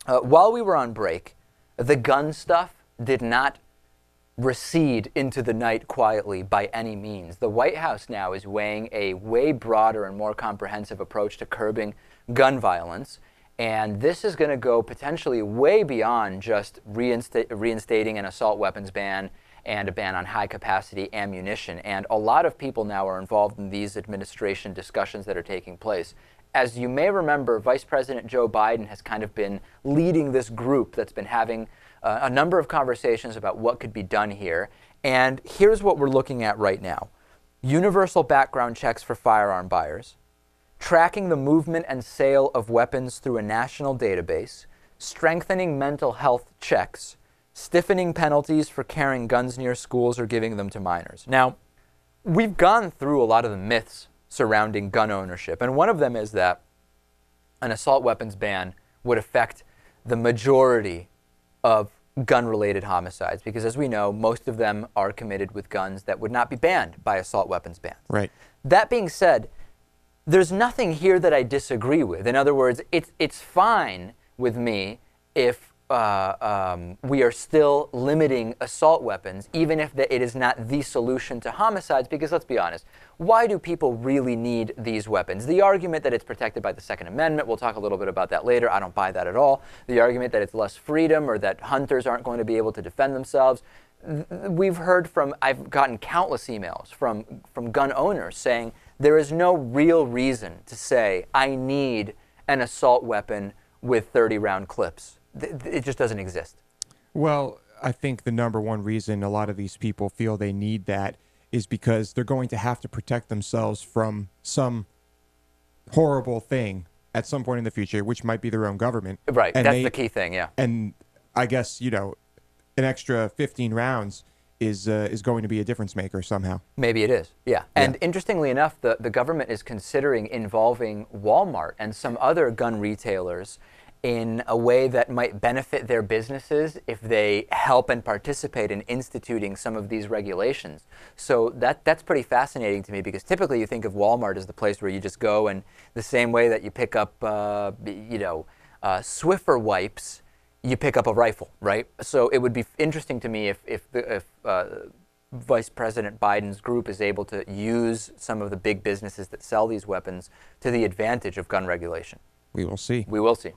While we were on break, the gun stuff did not recede into the night quietly by any means. The White House now is weighing a way broader and more comprehensive approach to curbing gun violence. And this is going to go potentially way beyond just reinstating an assault weapons ban and a ban on high-capacity ammunition. And a lot of people now are involved in these administration discussions that are taking place. As you may remember, Vice President Joe Biden has kind of been leading this group that's been having a number of conversations about what could be done here. And here's what we're looking at right now. Universal background checks for firearm buyers, tracking the movement and sale of weapons through a national database, strengthening mental health checks, stiffening penalties for carrying guns near schools or giving them to minors. Now, we've gone through a lot of the myths surrounding gun ownership, and one of them is that an assault weapons ban would affect the majority of gun-related homicides, because as we know, most of them are committed with guns that would not be banned by assault weapons bans. Right. That being said, there's nothing here that I disagree with. In other words, it's fine with me if we are still limiting assault weapons, even if it is not the solution to homicides, because let's be honest, why do people really need these weapons? The argument that it's protected by the Second Amendment, we'll talk a little bit about that later, I don't buy that at all. The argument that it's less freedom or that hunters aren't going to be able to defend themselves. We've heard I've gotten countless emails from gun owners saying there is no real reason to say I need an assault weapon with 30-round clips. It just doesn't exist. Well, I think the number one reason a lot of these people feel they need that is because they're going to have to protect themselves from some horrible thing at some point in the future, which might be their own government. Right, and that's the key thing, yeah. And I guess, an extra 15 rounds is going to be a difference maker somehow. Maybe it is, yeah. And interestingly enough, the government is considering involving Walmart and some other gun retailers in a way that might benefit their businesses if they help and participate in instituting some of these regulations. So that's pretty fascinating to me, because typically you think of Walmart as the place where you just go, and the same way that you pick up, Swiffer wipes, you pick up a rifle, right? So it would be interesting to me if Vice President Biden's group is able to use some of the big businesses that sell these weapons to the advantage of gun regulation. We will see. We will see.